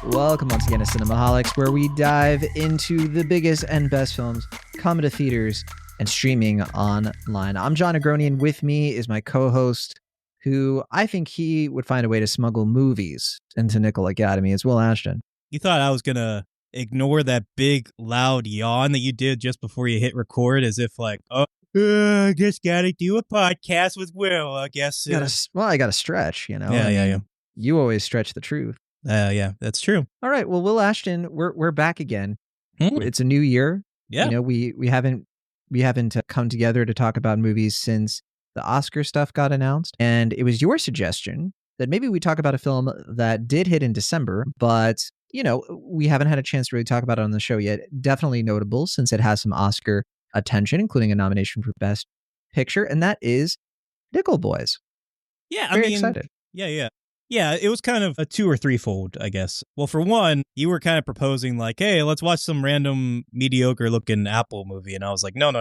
Welcome once again to Cinemaholics, where we dive into the biggest and best films coming to theaters and streaming online. I'm Jon Negroni, and with me is my co-host, who I think he would find a way to smuggle movies into Nickel Academy, as Will Ashton. You thought I was going to ignore that big, loud yawn that you did just before you hit record, as if like, I just got to do a podcast with Will, I guess. I got to stretch, you know? Yeah. You always stretch the truth. Yeah, that's true. All right, well, Will Ashton, we're back again. It's a new year. Yeah. You know, we haven't come together to talk about movies since the Oscar stuff got announced. And it was your suggestion that maybe we talk about a film that did hit in December, but, you know, we haven't had a chance to really talk about it on the show yet. Definitely notable since it has some Oscar attention, including a nomination for Best Picture, and that is Nickel Boys. Yeah, Very excited. Yeah, it was kind of a two or threefold, I guess. Well, for one, you were kind of proposing like, hey, let's watch some random mediocre looking Apple movie. And I was like, no.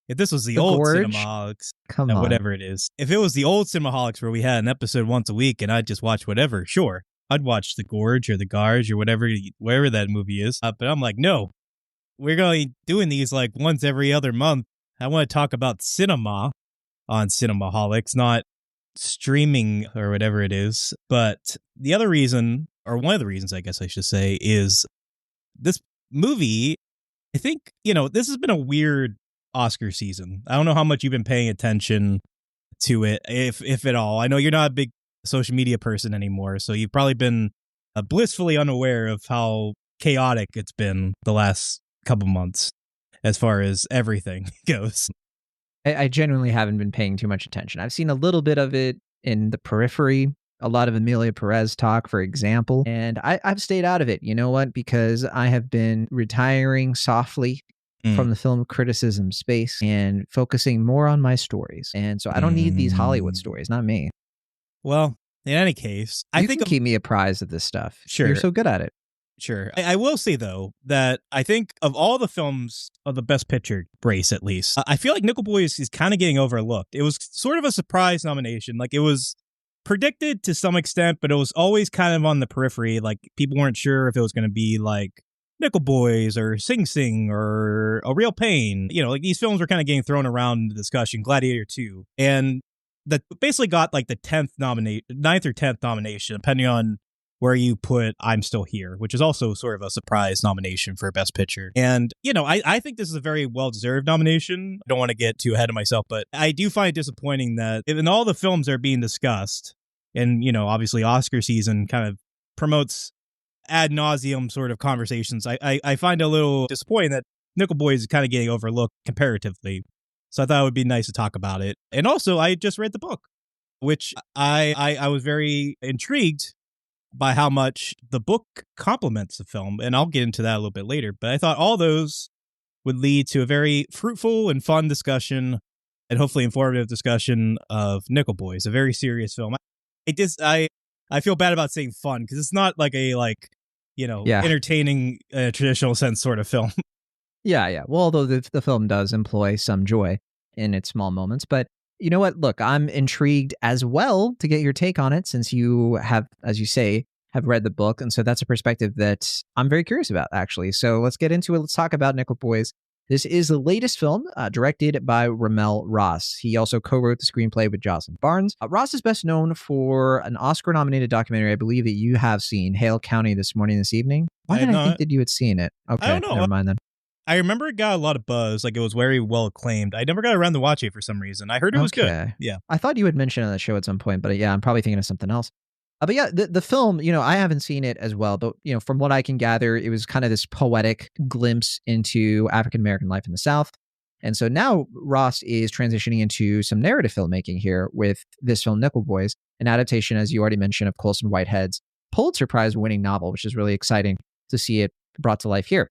If this was the old Gorge? Cinemaholics, Come on. whatever it is. If it was the old Cinemaholics where we had an episode once a week and I'd just watch whatever, sure. I'd watch The Gorge or The Garge or whatever that movie is. But I'm like, no, we're going to be doing these like once every other month. I want to talk about cinema on Cinemaholics, not streaming or whatever it is. But the other reason, or one of the reasons I guess I should say, is this movie, I think, you know, this has been a weird Oscar season. I don't know how much you've been paying attention to it, if at all. I know you're not a big social media person anymore, so you've probably been blissfully unaware of how chaotic it's been the last couple months as far as everything goes. I genuinely haven't been paying too much attention. I've seen a little bit of it in the periphery, a lot of Emilia Perez talk, for example, and I've stayed out of it. You know what? Because I have been retiring softly from the film criticism space and focusing more on my stories. And so I don't need these Hollywood stories, not me. Well, in any case, I think keep me apprised of this stuff. Sure. You're so good at it. Sure. I will say, though, that I think of all the films of the Best Picture race, at least, I feel like Nickel Boys is kind of getting overlooked. It was sort of a surprise nomination. Like, it was predicted to some extent, but it was always kind of on the periphery. Like, people weren't sure if it was going to be like Nickel Boys or Sing Sing or A Real Pain. You know, like these films were kind of getting thrown around in the discussion, Gladiator 2. And that basically got like the 9th or 10th nomination, depending on where you put I'm Still Here, which is also sort of a surprise nomination for Best Picture. And, you know, I think this is a very well-deserved nomination. I don't want to get too ahead of myself, but I do find it disappointing that in all the films that are being discussed, and, you know, obviously Oscar season kind of promotes ad nauseum sort of conversations, I find it a little disappointing that Nickel Boys is kind of getting overlooked comparatively. So I thought it would be nice to talk about it. And also, I just read the book, which I was very intrigued by how much the book complements the film, and I'll get into that a little bit later. But I thought all those would lead to a very fruitful and fun discussion, and hopefully informative discussion of Nickel Boys, a very serious film. I feel bad about saying fun because it's not like a entertaining traditional sense sort of film. Yeah. Well, although the film does employ some joy in its small moments, but you know what? Look, I'm intrigued as well to get your take on it since you have, as you say, have read the book. And so that's a perspective that I'm very curious about, actually. So let's get into it. Let's talk about Nickel Boys. This is the latest film directed by RaMell Ross. He also co-wrote the screenplay with Jocelyn Barnes. Ross is best known for an Oscar-nominated documentary, I believe, that you have seen, Hale County This Morning, This Evening. Why did I think that you had seen it? Okay, I don't know. Never mind then. I remember it got a lot of buzz, like it was very well acclaimed. I never got around to watching it for some reason. I heard it was good. Yeah. I thought you had mentioned on the show at some point, but yeah, I'm probably thinking of something else. But yeah, the film, you know, I haven't seen it as well, but, you know, from what I can gather, it was kind of this poetic glimpse into African-American life in the South. And so now Ross is transitioning into some narrative filmmaking here with this film, Nickel Boys, an adaptation, as you already mentioned, of Colson Whitehead's Pulitzer Prize winning novel, which is really exciting to see it brought to life here.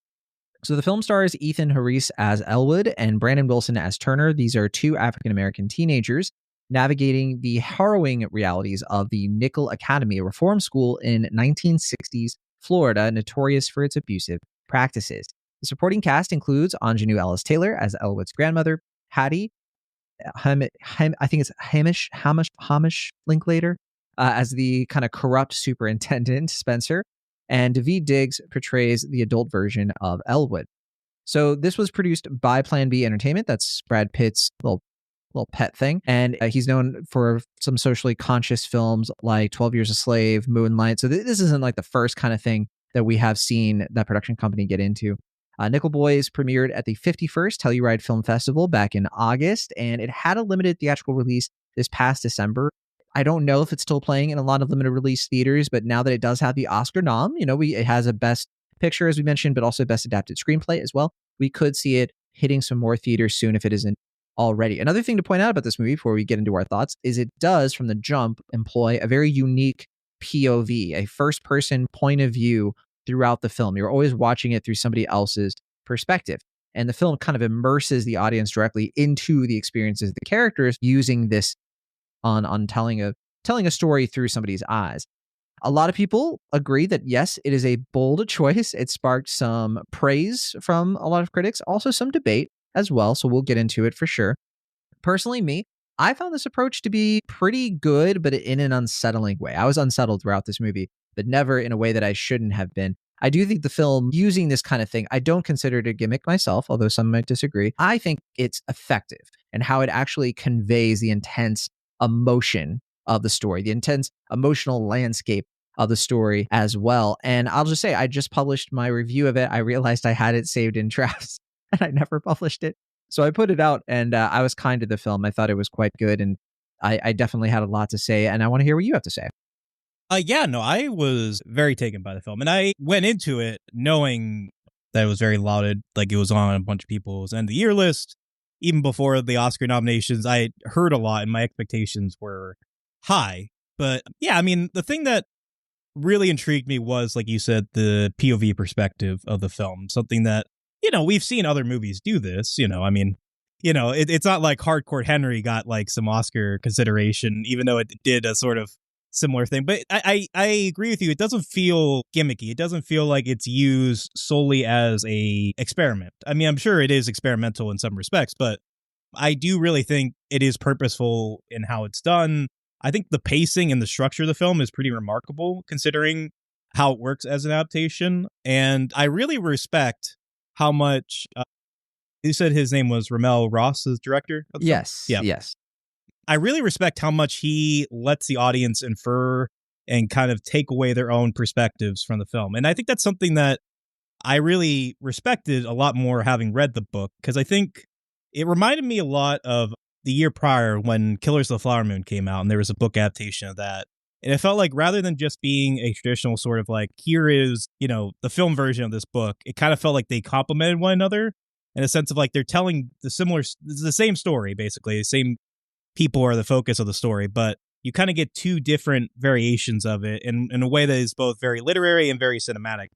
So the film stars Ethan Herisse as Elwood and Brandon Wilson as Turner. These are two African-American teenagers navigating the harrowing realities of the Nickel Academy, a reform school in 1960s Florida, notorious for its abusive practices. The supporting cast includes Anjanou Ellis-Taylor as Elwood's grandmother, Hattie, I think it's Hamish Linklater as the kind of corrupt superintendent, Spencer, and Daveed Diggs portrays the adult version of Elwood. So this was produced by Plan B Entertainment. That's Brad Pitt's little pet thing. And he's known for some socially conscious films like 12 Years a Slave, Moonlight. So this isn't like the first kind of thing that we have seen that production company get into. Nickel Boys premiered at the 51st Telluride Film Festival back in August, and it had a limited theatrical release this past December. I don't know if it's still playing in a lot of limited release theaters, but now that it does have the Oscar nom, it has a Best Picture, as we mentioned, but also Best Adapted Screenplay as well. We could see it hitting some more theaters soon if it isn't already. Another thing to point out about this movie before we get into our thoughts is it does, from the jump, employ a very unique POV, a first-person point of view throughout the film. You're always watching it through somebody else's perspective. And the film kind of immerses the audience directly into the experiences of the characters using this on telling a story through somebody's eyes. A lot of people agree that, yes, it is a bold choice. It sparked some praise from a lot of critics, also some debate as well. So we'll get into it for sure. Personally, I found this approach to be pretty good, but in an unsettling way. I was unsettled throughout this movie, but never in a way that I shouldn't have been. I do think the film using this kind of thing, I don't consider it a gimmick myself, although some might disagree. I think it's effective and how it actually conveys the intense emotion of the story, the intense emotional landscape of the story as well. And I'll just say, I just published my review of it. I realized I had it saved in drafts and I never published it. So I put it out, and I was kind to the film. I thought it was quite good, and I definitely had a lot to say, and I want to hear what you have to say. I was very taken by the film, and I went into it knowing that it was very lauded, like it was on a bunch of people's end of the year list. Even before the Oscar nominations, I heard a lot, and my expectations were high. But yeah, I mean, the thing that really intrigued me was, like you said, the POV perspective of the film, something that, we've seen other movies do this, it's not like Hardcore Henry got like some Oscar consideration, even though it did a sort of similar thing. But I agree with you. It doesn't feel gimmicky. It doesn't feel like it's used solely as a experiment. I mean, I'm sure it is experimental in some respects, but I do really think it is purposeful in how it's done. I think the pacing and the structure of the film is pretty remarkable considering how it works as an adaptation. And I really respect how much you said his name was RaMell Ross, the director of the film? Yes. I really respect how much he lets the audience infer and kind of take away their own perspectives from the film. And I think that's something that I really respected a lot more having read the book, because I think it reminded me a lot of the year prior when Killers of the Flower Moon came out, and there was a book adaptation of that. And it felt like rather than just being a traditional sort of like, here is, the film version of this book, it kind of felt like they complemented one another in a sense of like they're telling the same story, basically. The same people are the focus of the story, but you kind of get two different variations of it in a way that is both very literary and very cinematic.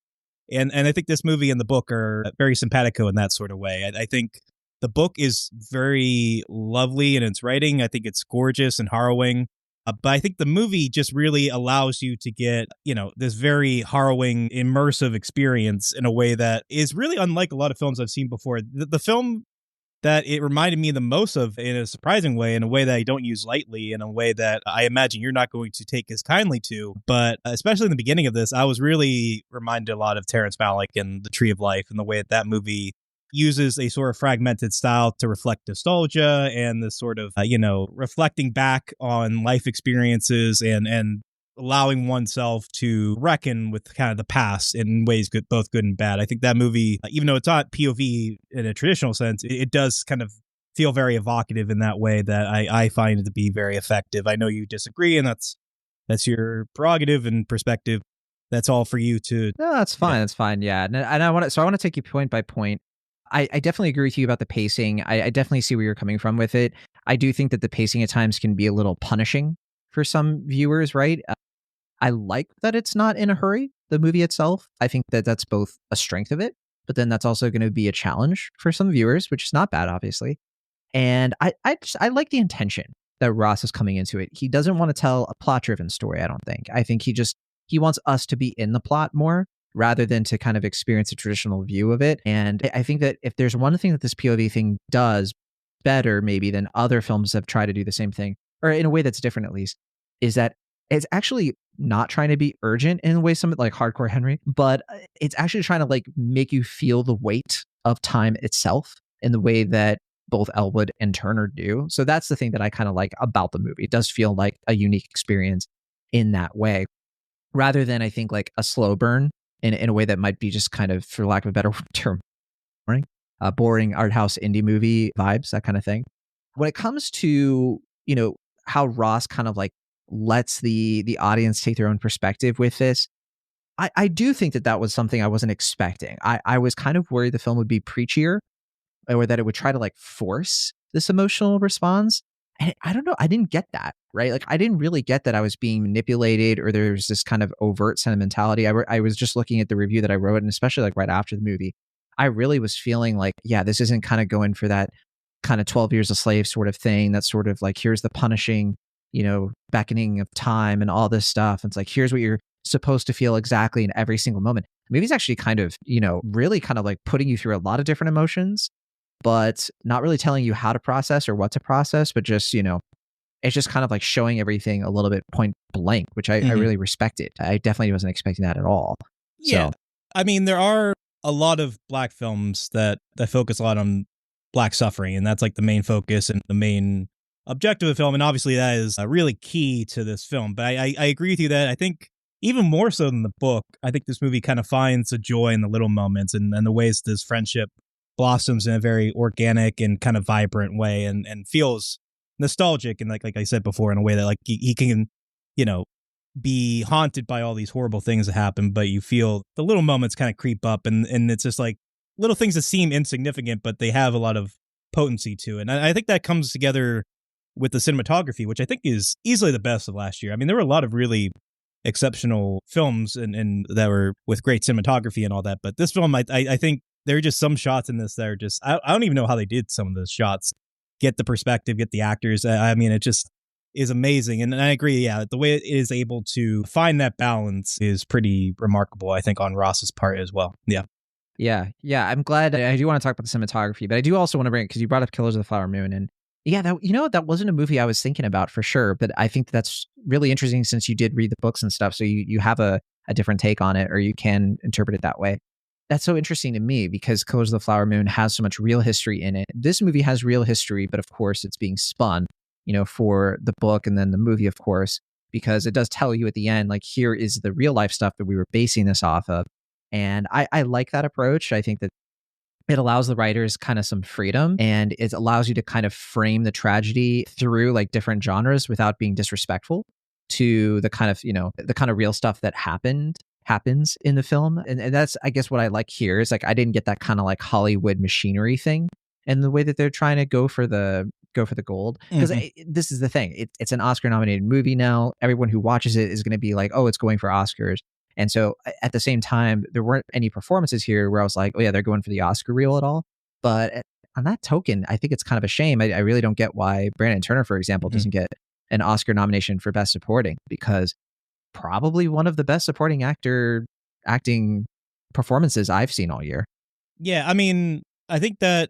And I think this movie and the book are very simpatico in that sort of way. I think the book is very lovely in its writing. I think it's gorgeous and harrowing. But I think the movie just really allows you to get, this very harrowing, immersive experience in a way that is really unlike a lot of films I've seen before. The film that it reminded me the most of in a surprising way, in a way that I don't use lightly, in a way that I imagine you're not going to take as kindly to. But especially in the beginning of this, I was really reminded a lot of Terrence Malick and The Tree of Life, and the way that movie uses a sort of fragmented style to reflect nostalgia and this sort of, reflecting back on life experiences and allowing oneself to reckon with kind of the past in ways both good and bad. I think that movie, even though it's not POV in a traditional sense, it does kind of feel very evocative in that way that I find it to be very effective. I know you disagree, and that's your prerogative and perspective. That's all for you to. No, that's fine. That's fine. Yeah. And I want to take you point by point. I definitely agree with you about the pacing. I definitely see where you're coming from with it. I do think that the pacing at times can be a little punishing for some viewers, right? I like that it's not in a hurry, the movie itself. I think that that's both a strength of it, but then that's also going to be a challenge for some viewers, which is not bad, obviously. And I like the intention that Ross is coming into it. He doesn't want to tell a plot-driven story, I don't think. I think he wants us to be in the plot more, rather than to kind of experience a traditional view of it. And I think that if there's one thing that this POV thing does better maybe than other films have tried to do the same thing, or in a way that's different at least, is that it's actually not trying to be urgent in the way some like Hardcore Henry, but it's actually trying to like make you feel the weight of time itself in the way that both Elwood and Turner do. So that's the thing that I kind of like about the movie. It does feel like a unique experience in that way, rather than I think like a slow burn in a way that might be just kind of, for lack of a better term, boring art house indie movie vibes, that kind of thing. When it comes to, how Ross kind of like lets the audience take their own perspective with this, I do think that was something I wasn't expecting. I was kind of worried the film would be preachier, or that it would try to like force this emotional response. And I don't know, I didn't get that, right? Like I didn't really get that I was being manipulated or there was this kind of overt sentimentality. I was just looking at the review that I wrote, and especially like right after the movie, I really was feeling like, yeah, this isn't kind of going for that kind of 12 Years a Slave sort of thing. That's sort of like, here's the punishing, beckoning of time and all this stuff. It's like, here's what you're supposed to feel exactly in every single moment. The movie's actually kind of, really kind of like putting you through a lot of different emotions, but not really telling you how to process or what to process, but just, it's just kind of like showing everything a little bit point blank, which I really respected. I definitely wasn't expecting that at all. Yeah. So, I mean, there are a lot of Black films that focus a lot on Black suffering, and that's like the main focus and the main objective of the film. And obviously that is really key to this film. But I agree with you that I think even more so than the book, I think this movie kind of finds a joy in the little moments and the ways this friendship blossoms in a very organic and kind of vibrant way, and feels nostalgic, and like I said before, in a way that like he can, be haunted by all these horrible things that happen, but you feel the little moments kind of creep up, and it's just like little things that seem insignificant, but they have a lot of potency to it. And I think that comes together with the cinematography, which I think is easily the best of last year. I mean, there were a lot of really exceptional films and that were with great cinematography and all that, but this film, I think there are just some shots in this that are just, I don't even know how they did some of those shots. Get the perspective, get the actors. I mean, it just is amazing. And I agree, yeah, the way it is able to find that balance is pretty remarkable, I think, on Ross's part as well. Yeah. Yeah. I'm glad. I do want to talk about the cinematography, but I do also want to bring it because you brought up Killers of the Flower Moon. And yeah, that wasn't a movie I was thinking about for sure. But I think that's really interesting since you did read the books and stuff. So you have a different take on it, or you can interpret it that way. That's so interesting to me because Killers of the Flower Moon has so much real history in it. This movie has real history, but of course it's being spun, for the book and then the movie, of course, because it does tell you at the end, like, here is the real life stuff that we were basing this off of. And I like that approach. I think that it allows the writers kind of some freedom, and it allows you to kind of frame the tragedy through like different genres without being disrespectful to the kind of, the kind of real stuff that happens in the film. And that's, I guess, what I like here is like, I didn't get that kind of like Hollywood machinery thing and the way that they're trying to go for the gold. Because this is the thing. It's an Oscar nominated movie now. Everyone who watches it is going to be like, oh, it's going for Oscars. And so at the same time, there weren't any performances here where I was like, oh yeah, they're going for the Oscar reel at all. But on that token, I think it's kind of a shame. I really don't get why Brandon Turner, for example, doesn't get an Oscar nomination for Best Supporting, because probably one of the best supporting acting performances I've seen all year. Yeah, I mean, I think that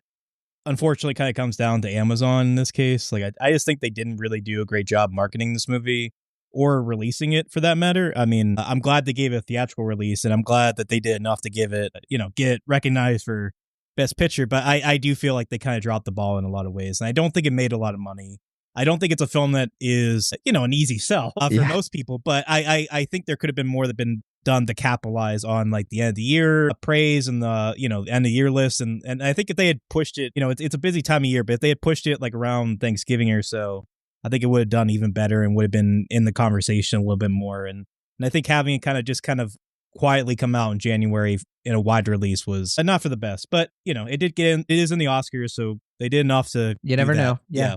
unfortunately kind of comes down to Amazon in this case. Like, I just think they didn't really do a great job marketing this movie or releasing it, for that matter. I mean, I'm glad they gave it a theatrical release, and I'm glad that they did enough to give it, get recognized for Best Picture. But I do feel like they kind of dropped the ball in a lot of ways, and I don't think it made a lot of money. I don't think it's a film that is, an easy sell for most people, but I think there could have been more that been done to capitalize on like the end of the year praise and the, end of the year list. And I think if they had pushed it, it's a busy time of year, but if they had pushed it like around Thanksgiving or so, I think it would have done even better and would have been in the conversation a little bit more. And I think having it kind of quietly come out in January in a wide release was not for the best, but it did get in, it is in the Oscars. So they did enough to, you never know. Yeah.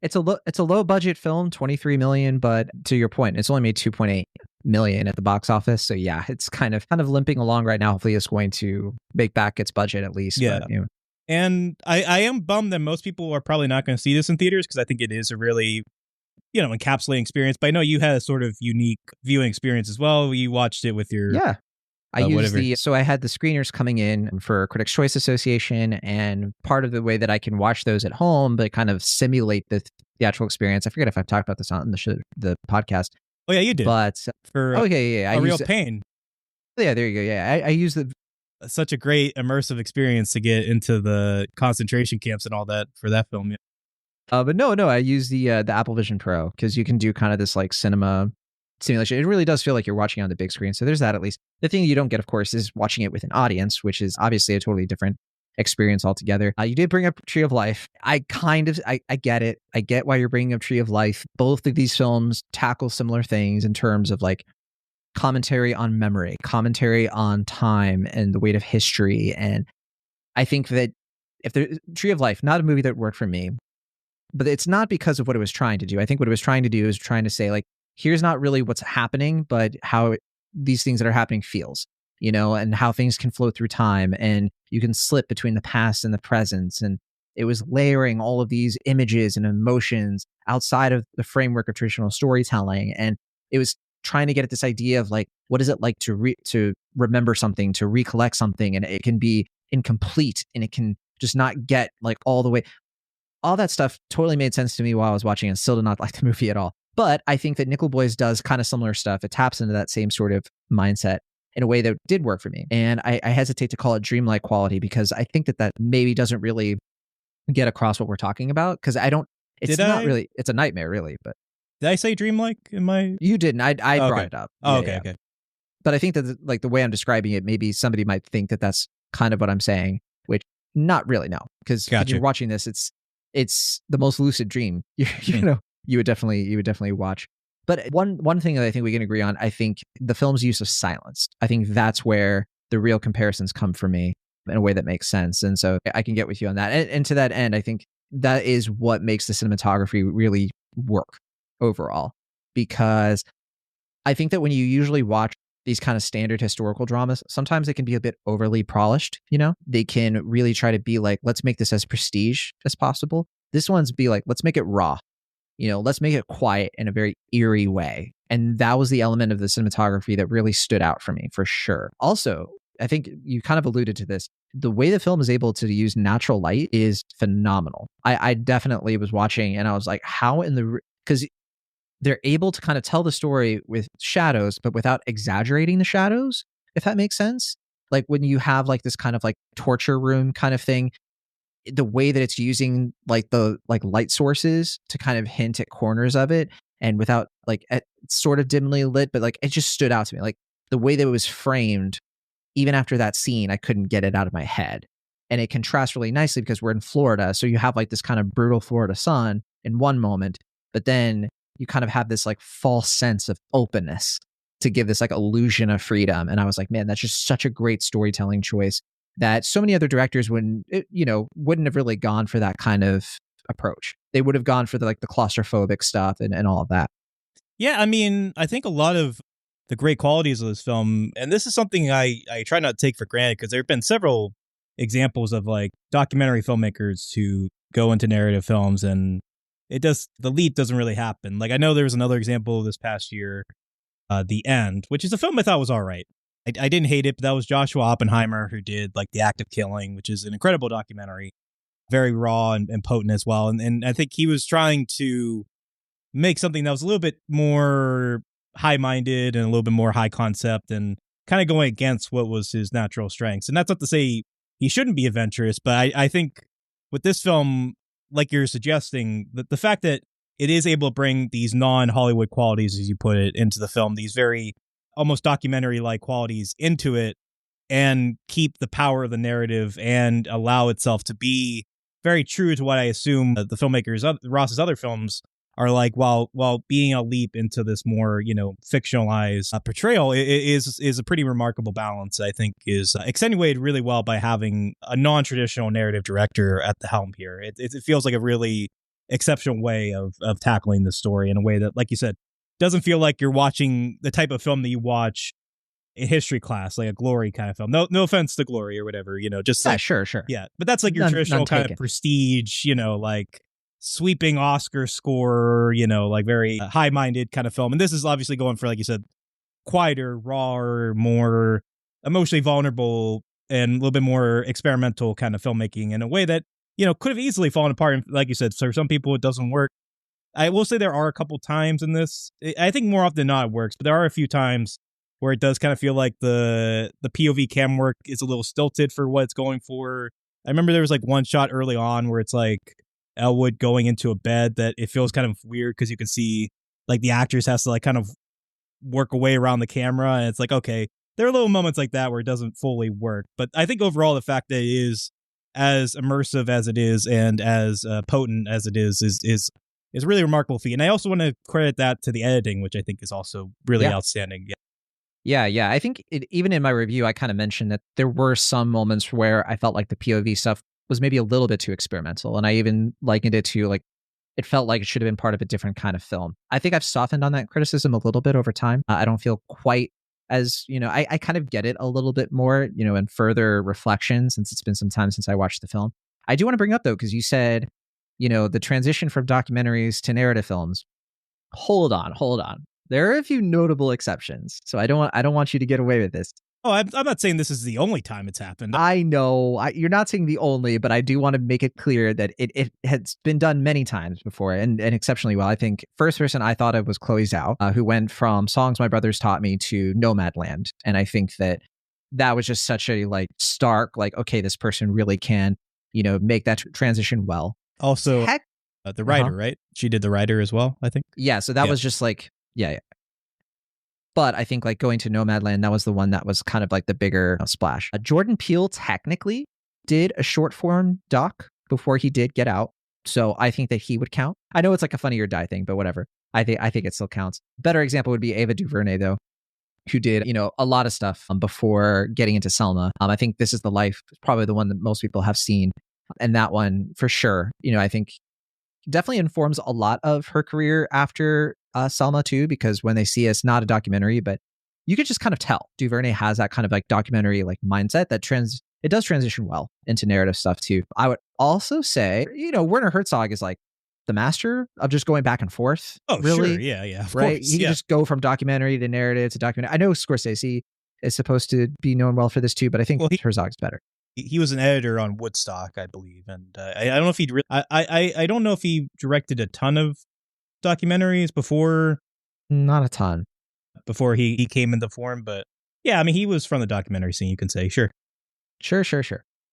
It's a low budget film, 23 million, but to your point, it's only made 2.8 million at the box office. So yeah, it's kind of limping along right now. Hopefully it's going to make back its budget at least. Yeah. But, and I am bummed that most people are probably not going to see this in theaters, because I think it is a really, encapsulating experience. But I know you had a sort of unique viewing experience as well. You watched it with your... Yeah. I used so I had the screeners coming in for Critics' Choice Association, and part of the way that I can watch those at home, but kind of simulate the theatrical experience. I forget if I've talked about this on the podcast, Oh yeah, you did. But For okay, yeah, A Real Pain. Yeah, there you go. Yeah, I use the Such a great immersive experience to get into the concentration camps and all that for that film. Yeah. but no, I use the Apple Vision Pro because you can do kind of this like cinema simulation. It really does feel like you're watching on the big screen. So there's that at least. The thing you don't get, of course, is watching it with an audience, which is obviously a totally different experience altogether. You did bring up Tree of Life. I get it. I get why you're bringing up Tree of Life. Both of these films tackle similar things in terms of like commentary on memory, commentary on time and the weight of history. And I think that if there Tree of Life, not a movie that worked for me, but it's not because of what it was trying to do. I think what it was trying to do is trying to say like, here's not really what's happening, but how these things that are happening feels, and how things can flow through time and you can slip between the past and the present. And it was layering all of these images and emotions outside of the framework of traditional storytelling. And it was trying to get at this idea of like, what is it like to remember something, to recollect something, and it can be incomplete and it can just not get like all the way. All that stuff totally made sense to me while I was watching and still did not like the movie at all. But I think that Nickel Boys does kind of similar stuff. It taps into that same sort of mindset in a way that did work for me. And I hesitate to call it dreamlike quality because I think that maybe doesn't really get across what we're talking about because it's a nightmare really. But did I say dreamlike in my? You didn't. I okay. brought it up. Oh, okay, okay. But I think that like the way I'm describing it, maybe somebody might think that that's kind of what I'm saying, which not really, no. Because when you're watching this, it's the most lucid dream you would definitely watch. But one thing that I think we can agree on, I think the film's use of silence. I think that's where the real comparisons come for me in a way that makes sense. And so I can get with you on that. And to that end, I think that is what makes the cinematography really work overall. Because I think that when you usually watch these kind of standard historical dramas, sometimes they can be a bit overly polished, They can really try to be like, let's make this as prestige as possible. This one's be like, let's make it raw. Let's make it quiet in a very eerie way. And that was the element of the cinematography that really stood out for me, for sure. Also, I think you kind of alluded to this. The way the film is able to use natural light is phenomenal. I definitely was watching and I was like, how because they're able to kind of tell the story with shadows, but without exaggerating the shadows, if that makes sense. Like when you have like this kind of like torture room kind of thing, the way that it's using like the like light sources to kind of hint at corners of it and without like sort of dimly lit, but like it just stood out to me. Like the way that it was framed, even after that scene, I couldn't get it out of my head. And it contrasts really nicely because we're in Florida. So you have like this kind of brutal Florida sun in one moment, but then you kind of have this like false sense of openness to give this like illusion of freedom. And I was like, man, that's just such a great storytelling choice that so many other directors wouldn't have really gone for that kind of approach. They would have gone for the claustrophobic stuff and all of that. Yeah, I mean, I think a lot of the great qualities of this film, and this is something I try not to take for granted because there have been several examples of like documentary filmmakers who go into narrative films and the leap doesn't really happen. Like I know there was another example this past year, The End, which is a film I thought was all right. I didn't hate it, but that was Joshua Oppenheimer who did like The Act of Killing, which is an incredible documentary, very raw and potent as well. And I think he was trying to make something that was a little bit more high-minded and a little bit more high concept and kind of going against what was his natural strengths. And that's not to say he shouldn't be adventurous, but I think with this film, like you're suggesting, the fact that it is able to bring these non-Hollywood qualities, as you put it, into the film, these very almost documentary-like qualities into it, and keep the power of the narrative and allow itself to be very true to what I assume the filmmakers, Ross's other films are like, while being a leap into this more, fictionalized portrayal, is a pretty remarkable balance. I think is accentuated really well by having a non-traditional narrative director at the helm here. It feels like a really exceptional way of tackling the story in a way that, like you said, doesn't feel like you're watching the type of film that you watch in history class, like a Glory kind of film. No offense to Glory or whatever, just like, sure. Yeah, but that's like your traditional kind of prestige, like sweeping Oscar score, like very high-minded kind of film. And this is obviously going for, like you said, quieter, rawer, more emotionally vulnerable, and a little bit more experimental kind of filmmaking in a way that, could have easily fallen apart. And like you said, for some people it doesn't work. I will say there are a couple times in this. I think more often than not it works, but there are a few times where it does kind of feel like the POV cam work is a little stilted for what it's going for. I remember there was like one shot early on where it's like Elwood going into a bed that it feels kind of weird because you can see like the actress has to like kind of work away around the camera, and it's like, okay, there are little moments like that where it doesn't fully work. But I think overall the fact that it is as immersive as it is and as potent as it is a really remarkable feat. And I also want to credit that to the editing, which I think is also really outstanding. Yeah. I think even in my review, I kind of mentioned that there were some moments where I felt like the POV stuff was maybe a little bit too experimental. And I even likened it to like, it felt like it should have been part of a different kind of film. I think I've softened on that criticism a little bit over time. I don't feel quite as, I kind of get it a little bit more, in further reflection, since it's been some time since I watched the film. I do want to bring up though, because you said, the transition from documentaries to narrative films. Hold on. There are a few notable exceptions. So I don't want you to get away with this. Oh, I'm not saying this is the only time it's happened. I know you're not saying the only, but I do want to make it clear that it has been done many times before and exceptionally well. I think first person I thought of was Chloe Zhao, who went from Songs My Brothers Taught Me to Nomadland. And I think that was just such a like stark, like, okay, this person really can, make that transition well. Also, the writer, right? She did the writer as well, I think. Yeah, so that was just like, yeah. But I think like going to Nomadland, that was the one that was kind of like the bigger splash. Jordan Peele technically did a short form doc before he did Get Out. So I think that he would count. I know it's like a Funny or Die thing, but whatever. I think it still counts. Better example would be Ava DuVernay, though, who did, a lot of stuff before getting into Selma. I think This Is the Life is probably the one that most people have seen. And that one, for sure, I think definitely informs a lot of her career after Selma too, because when they see it's not a documentary, but you could just kind of tell DuVernay has that kind of like documentary like mindset that it does transition well into narrative stuff too. I would also say, Werner Herzog is like the master of just going back and forth. Oh, really? Sure. Yeah. Of right. Course, He can just go from documentary to narrative to documentary. I know Scorsese is supposed to be known well for this too, but I think Herzog's better. He was an editor on Woodstock, I believe, and I don't know if he I don't know if he directed a ton of documentaries before. Not a ton. Before he came into form, but yeah, I mean, he was from the documentary scene, you can say. Sure.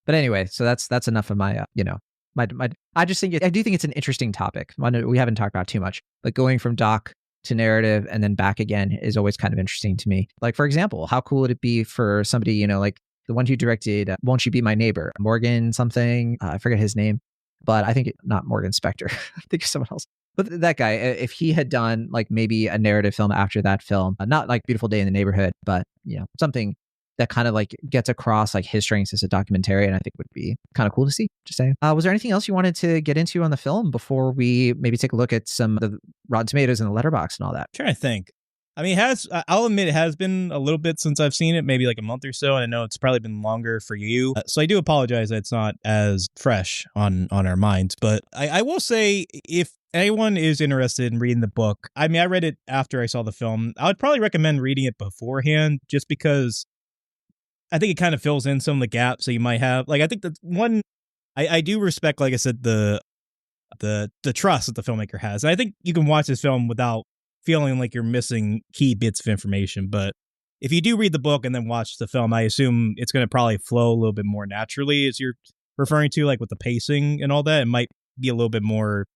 But anyway, so that's enough of my I just think I do think it's an interesting topic. We haven't talked about too much, but going from doc to narrative and then back again is always kind of interesting to me. Like, for example, how cool would it be for somebody, like the one who directed Won't You Be My Neighbor, Morgan something, I forget his name, but I think not Morgan Spector. I think it's someone else. But that guy, if he had done like maybe a narrative film after that film, not like Beautiful Day in the Neighborhood, but something that kind of like gets across like his strengths as a documentarian, I think would be kind of cool to see. Just saying. Was there anything else you wanted to get into on the film before we maybe take a look at some of the Rotten Tomatoes and the Letterboxd and all that? I'm trying to think. I mean, I'll admit it has been a little bit since I've seen it, maybe like a month or so, and I know it's probably been longer for you. So I do apologize that it's not as fresh on our minds. But I will say, if anyone is interested in reading the book, I mean, I read it after I saw the film. I would probably recommend reading it beforehand, just because I think it kind of fills in some of the gaps that you might have. Like, I think that one, I do respect, like I said, the trust that the filmmaker has. And I think you can watch this film without feeling like you're missing key bits of information. But if you do read the book and then watch the film, I assume it's going to probably flow a little bit more naturally, as you're referring to, like with the pacing and all that. It might be a little bit more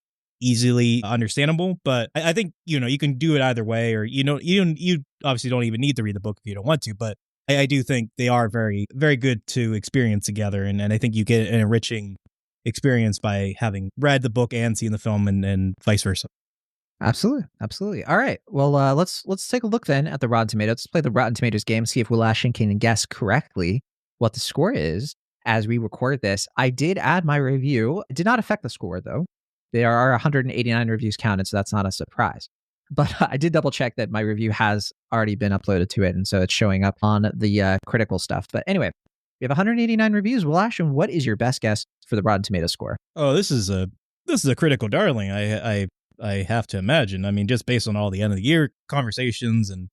easily understandable, but I think, you can do it either way, or, you obviously don't even need to read the book if you don't want to, but I do think they are very, very good to experience together. And I think you get an enriching experience by having read the book and seen the film, and vice versa. Absolutely. All right. Well, let's take a look then at the Rotten Tomatoes. Let's play the Rotten Tomatoes game, see if Will Ashton can guess correctly what the score is as we record this. I did add my review. It did not affect the score, though. There are 189 reviews counted, so that's not a surprise. But I did double check that my review has already been uploaded to it, and so it's showing up on the critical stuff. But anyway, we have 189 reviews. Will Ashton, what is your best guess for the Rotten Tomatoes score? Oh, this is a critical darling. I have to imagine. I mean, just based on all the end of the year conversations, and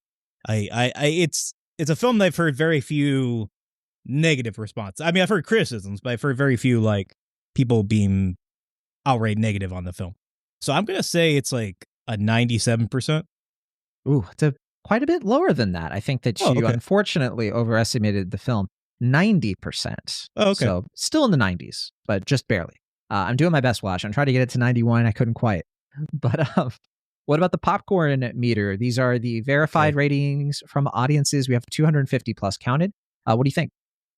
it's a film that I've heard very few negative responses. I mean, I've heard criticisms, but I've heard very few like people being outright negative on the film. So I'm going to say it's like a 97%. Ooh, it's quite a bit lower than that. I think that Oh, you okay. unfortunately overestimated the film. 90%. Oh, okay. So still in the 90s, but just barely. I'm doing my best, Wash. I'm trying to get it to 91. I couldn't quite. But what about the popcorn meter? These are the verified Okay. ratings from audiences. We have 250 plus counted. What do you think?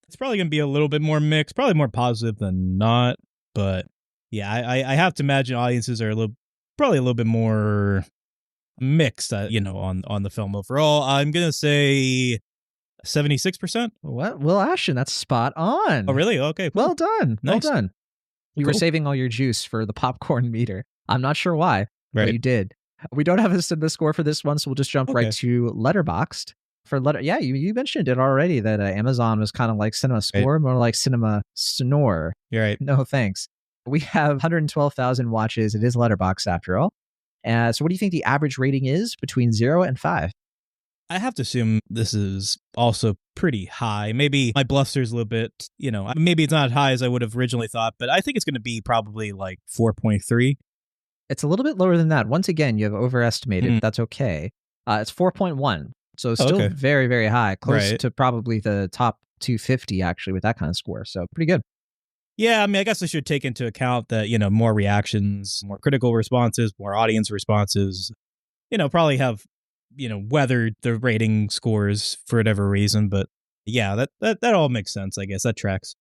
It's probably going to be a little bit more mixed, probably more positive than not. But yeah, I have to imagine audiences are probably a little bit more mixed, on the film overall. I'm going to say 76%. What? Will Ashton, that's spot Oh, on. really? Okay, cool. Well done. Well Nice. done. You were Cool. saving all your juice for the popcorn meter. I'm not sure why, but Right. you did. We don't have a cinema score for this one, so we'll just jump right Okay. to Letterboxd. Yeah, you mentioned it already that Amazon was kind of like cinema score, more like cinema snore. You're right. No thanks. We have 112,000 watches. It is Letterboxd after all. So what do you think the average rating is between 0 and 5? I have to assume this is also pretty high. Maybe my bluster's a little bit, maybe it's not as high as I would have originally thought, but I think it's going to be probably like 4.3. It's a little bit lower than that. Once again, you have overestimated, but that's okay. It's 4.1. So still Okay. very, very high, close Right. to probably the top 250 actually with that kind of score. So pretty good. Yeah, I mean, I guess I should take into account that, more reactions, more critical responses, more audience responses, probably have, weathered the rating scores for whatever reason. But yeah, that all makes sense, I guess. That tracks.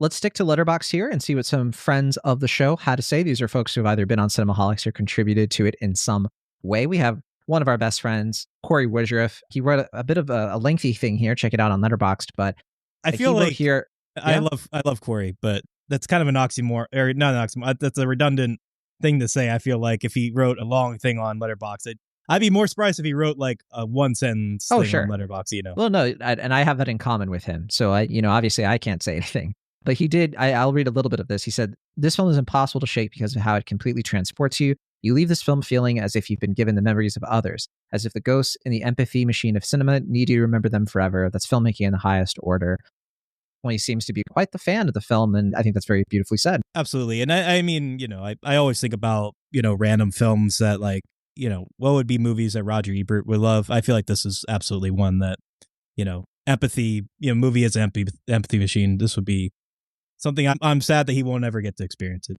Let's stick to Letterboxd here and see what some friends of the show had to say. These are folks who have either been on Cinemaholics or contributed to it in some way. We have one of our best friends, Corey Woodruff. He wrote a bit of a lengthy thing here. Check it out on Letterboxd. But I feel he wrote like here, I love Corey, but that's kind of an oxymoron, or not an oxymoron. That's a redundant thing to say. I feel like if he wrote a long thing on Letterboxd, I'd be more surprised if he wrote like a one sentence thing sure. on Letterboxd. Well, no, and I have that in common with him. So obviously I can't say anything. But he did, I'll read a little bit of this. He said, "This film is impossible to shake because of how it completely transports you. You leave this film feeling as if you've been given the memories of others, as if the ghosts in the empathy machine of cinema need you to remember them forever. That's filmmaking in the highest order." Well, he seems to be quite the fan of the film, and I think that's very beautifully said. Absolutely. And I mean, I always think about, random films that like, what would be movies that Roger Ebert would love. I feel like this is absolutely one that, empathy, movie as an empathy machine. This would be something I'm sad that he won't ever get to experience it.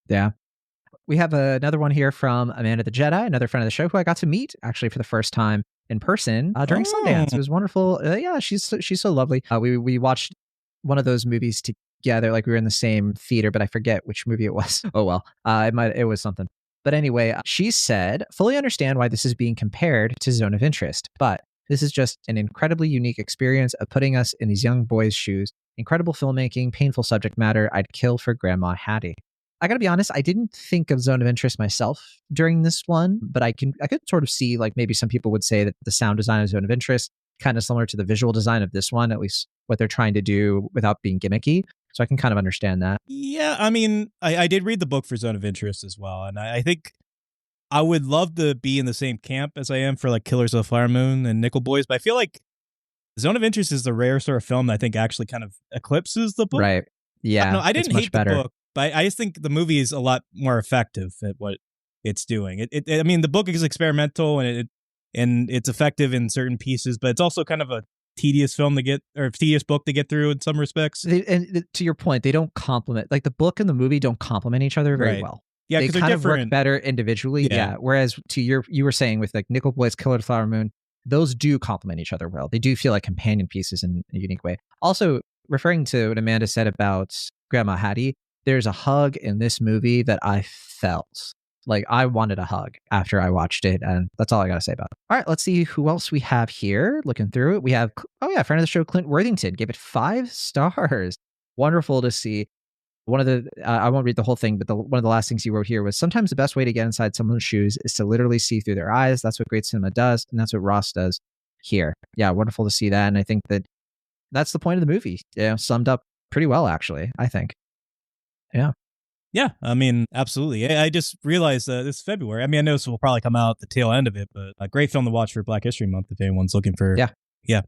Yeah. We have another one here from Amanda the Jedi, another friend of the show who I got to meet actually for the first time in person during Sundance. It was wonderful. Yeah, she's so lovely. We watched one of those movies together, like we were in the same theater, but I forget which movie it was. Oh well, it was something. But anyway, she said, "Fully understand why this is being compared to Zone of Interest, but this is just an incredibly unique experience of putting us in these young boys' shoes. Incredible filmmaking, painful subject matter. I'd kill for Grandma Hattie." I gotta be honest, I didn't think of Zone of Interest myself during this one, but I could sort of see like maybe some people would say that the sound design of Zone of Interest kind of similar to the visual design of this one, at least what they're trying to do without being gimmicky. So I can kind of understand that. Yeah, I mean, I did read the book for Zone of Interest as well, and I think I would love to be in the same camp as I am for like Killers of the Flower Moon and Nickel Boys, but I feel like Zone of Interest is the rare sort of film that I think actually kind of eclipses the book. Right. Yeah. I didn't hate better. the book, but I just think the movie is a lot more effective at what it's doing. I mean, the book is experimental and it's effective in certain pieces, but it's also kind of a tedious book to get through in some respects. And to your point, they don't complement, like the book and the movie don't complement each other very well. Yeah, they because kind they're of work different. better individually. Yeah. Whereas you were saying with like Nickel Boys, Killer of the Flower Moon, those do complement each other well. They do feel like companion pieces in a unique way. Also, referring to what Amanda said about Grandma Hattie, there's a hug in this movie that I felt. Like I wanted a hug after I watched it, and that's all I got to say about it. All right, let's see who else we have here. Looking through it, we have, friend of the show, Clint Worthington, gave it 5 stars. Wonderful to see. One of the, I won't read the whole thing, but one of the last things you wrote here was, "Sometimes the best way to get inside someone's shoes is to literally see through their eyes. That's what great cinema does, and that's what Ross does here." Yeah, wonderful to see that, and I think that's the point of the movie. Yeah, summed up pretty well, actually, I think. Yeah. Yeah, I mean, absolutely. I just realized this February. I mean, I know this will probably come out at the tail end of it, but a great film to watch for Black History Month if anyone's looking for. Yeah.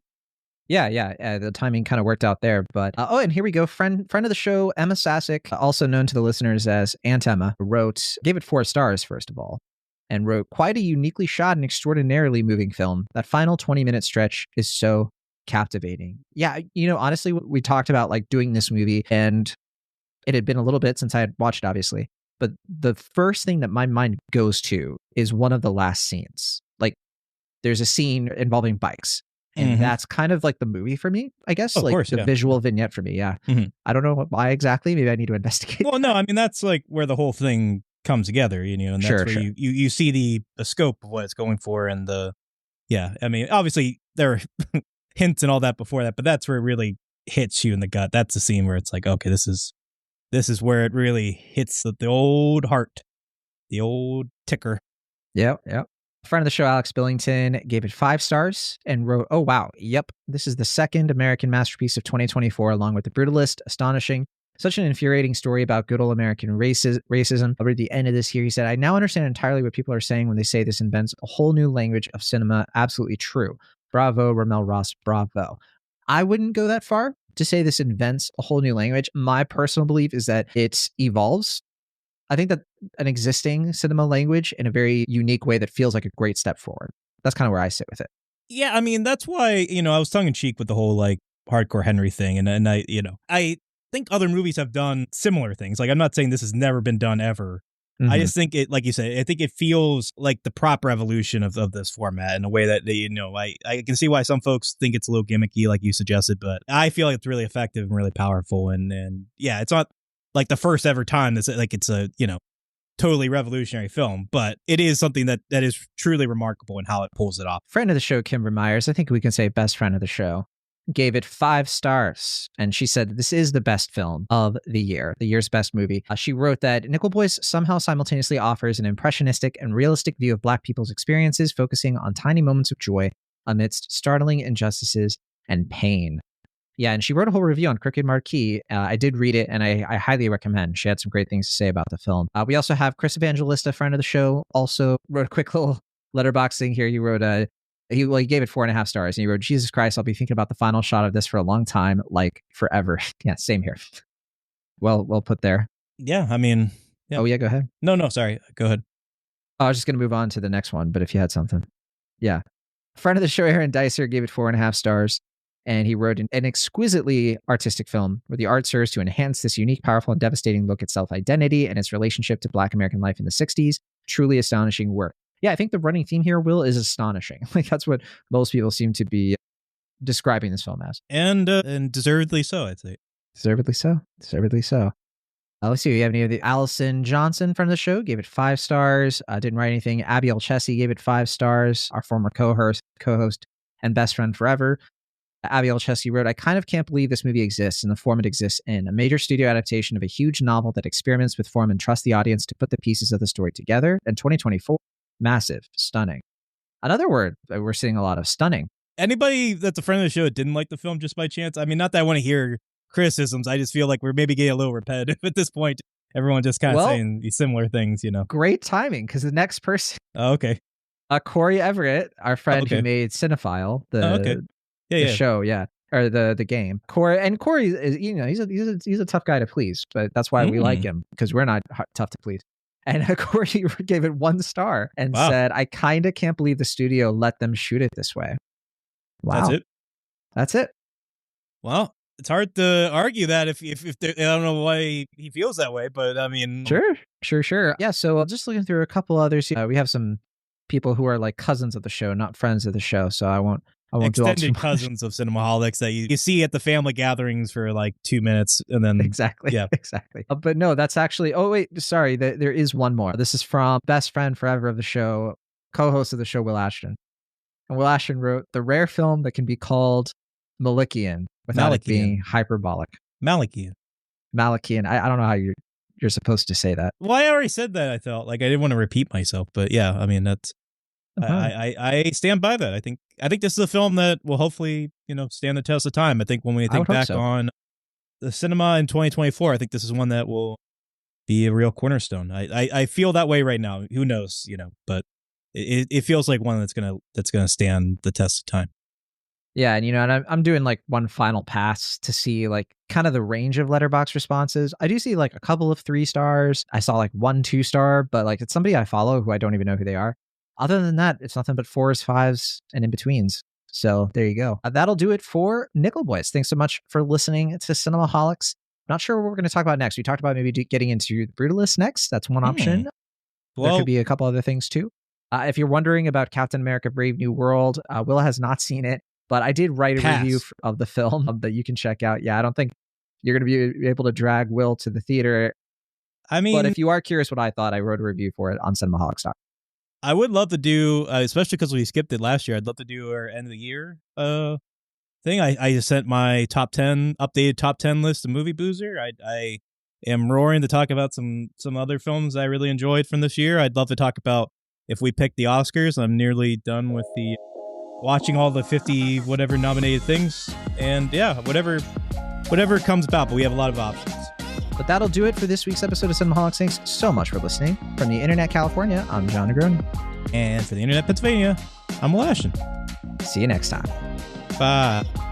Yeah. The timing kind of worked out there. But and here we go. Friend of the show, Emma Sasic, also known to the listeners as Aunt Emma, gave it 4 stars, first of all, and wrote, quite a uniquely shot and extraordinarily moving film. That final 20-minute stretch is so captivating. Yeah, honestly, we talked about like doing this movie, and it had been a little bit since I had watched it, obviously. But the first thing that my mind goes to is one of the last scenes. Like, there's a scene involving bikes. And that's kind of like the movie for me, I guess. Of course, the visual vignette for me, yeah. I don't know why exactly. Maybe I need to investigate. Well, no, I mean, that's like where the whole thing comes together, and that's where you see the scope of what it's going for, and I mean, obviously there are hints and all that before that, but that's where it really hits you in the gut. That's the scene where it's like, okay, this is where it really hits the old heart, the old ticker. Yep. Friend of the show, Alex Billington, gave it 5 stars and wrote, oh, wow. Yep. This is the second American masterpiece of 2024, along with The Brutalist. Astonishing. Such an infuriating story about good old American racism. Over the end of this here, he said, I now understand entirely what people are saying when they say this invents a whole new language of cinema. Absolutely true. Bravo, RaMell Ross. Bravo. I wouldn't go that far to say this invents a whole new language. My personal belief is that it evolves. I think that an existing cinema language in a very unique way that feels like a great step forward. That's kind of where I sit with it. Yeah, I mean, that's why, I was tongue in cheek with the whole like hardcore Henry thing. And I think other movies have done similar things. Like, I'm not saying this has never been done ever. I just think it, like you said, I think it feels like the proper evolution of this format in a way that I can see why some folks think it's a little gimmicky, like you suggested, but I feel like it's really effective and really powerful. And yeah, it's not like the first ever time that's like it's a totally revolutionary film, but it is something that is truly remarkable in how it pulls it off. Friend of the show, Kimber Myers, I think we can say best friend of the show, gave it 5 stars, and she said this is the best film of the year's best movie. She wrote that Nickel Boys somehow simultaneously offers an impressionistic and realistic view of Black people's experiences, focusing on tiny moments of joy amidst startling injustices and pain. Yeah, and she wrote a whole review on Crooked Marquee. I did read it, and I highly recommend. She had some great things to say about the film. We also have Chris Evangelista, friend of the show, also wrote a quick little letterbox thing here. He wrote he gave it 4.5 stars, and he wrote, Jesus Christ, I'll be thinking about the final shot of this for a long time, like forever. Yeah, same here. Well put there. Yeah, I mean... Yeah. Oh, yeah, go ahead. No, sorry. Go ahead. I was just going to move on to the next one, but if you had something. Yeah. Friend of the show, Aaron Dicer, gave it 4.5 stars. And he wrote an exquisitely artistic film where the art serves to enhance this unique, powerful, and devastating look at self-identity and its relationship to Black American life in the 60s. Truly astonishing work. Yeah, I think the running theme here, Will, is astonishing. Like, that's what most people seem to be describing this film as. And deservedly so, I'd say. Deservedly so. Let's see. We have any of the Allison Johnson from the show, gave it 5 stars. Didn't write anything. Abiel Chessie gave it 5 stars. Our former co-host and best friend forever. Abiel Chessie wrote, I kind of can't believe this movie exists in the form it exists in. A major studio adaptation of a huge novel that experiments with form and trusts the audience to put the pieces of the story together. And 2024, massive, stunning. Another word that we're seeing a lot of, stunning. Anybody that's a friend of the show that didn't like the film just by chance? I mean, not that I want to hear criticisms. I just feel like we're maybe getting a little repetitive at this point. Everyone just kind of saying these similar things, Great timing, because the next person. Oh, okay. Corey Everett, our friend who made Cinephile, the show, or the game. Corey is, he's a tough guy to please, but that's why we like him, because we're not tough to please. And Corey gave it 1 star and said, I kind of can't believe the studio let them shoot it this way. Wow. That's it. Well, it's hard to argue that if I don't know why he feels that way, but I mean, sure. Yeah. So just looking through a couple others, we have some people who are like cousins of the show, not friends of the show. So I won't extended cousins of cinemaholics that you see at the family gatherings for like 2 minutes, and then exactly. But no, that's actually. Oh wait, sorry. There is one more. This is from best friend forever of the show, co-host of the show, Will Ashton. And Will Ashton wrote, the rare film that can be called Malikian without it being hyperbolic. Malikian. I don't know how you're supposed to say that. Well, I already said that. I felt like I didn't want to repeat myself, but yeah, I mean that's. I stand by that. I think this is a film that will hopefully stand the test of time. I think when we think back on the cinema in 2024, I think this is one that will be a real cornerstone. I feel that way right now. Who knows, but it feels like one that's gonna stand the test of time. Yeah, and and I'm doing like one final pass to see like kind of the range of letterbox responses. I do see like a couple of 3 stars. I saw like 1 2-star, but like it's somebody I follow who I don't even know who they are. Other than that, it's nothing but 4s, 5s, and in betweens. So there you go. That'll do it for Nickel Boys. Thanks so much for listening to Cinemaholics. Not sure what we're going to talk about next. We talked about maybe getting into the Brutalist next. That's one option. There could be a couple other things too. If you're wondering about Captain America Brave New World, Will has not seen it, but I did write a review of the film that you can check out. Yeah, I don't think you're going to be able to drag Will to the theater. I mean, but if you are curious what I thought, I wrote a review for it on Cinemaholics. I would love to do, especially because we skipped it last year, I'd love to do our end of the year thing. I just sent my updated top 10 list of Movie Boozer. I am roaring to talk about some other films I really enjoyed from this year. I'd love to talk about if we pick the Oscars. I'm nearly done with the watching all the 50 whatever nominated things, and yeah, whatever comes about, but we have a lot of options. But that'll do it for this week's episode of Cinemaholics. Thanks so much for listening. From the Internet California, I'm Jon Negroni. And for the Internet Pennsylvania, I'm Will Ashton. See you next time. Bye.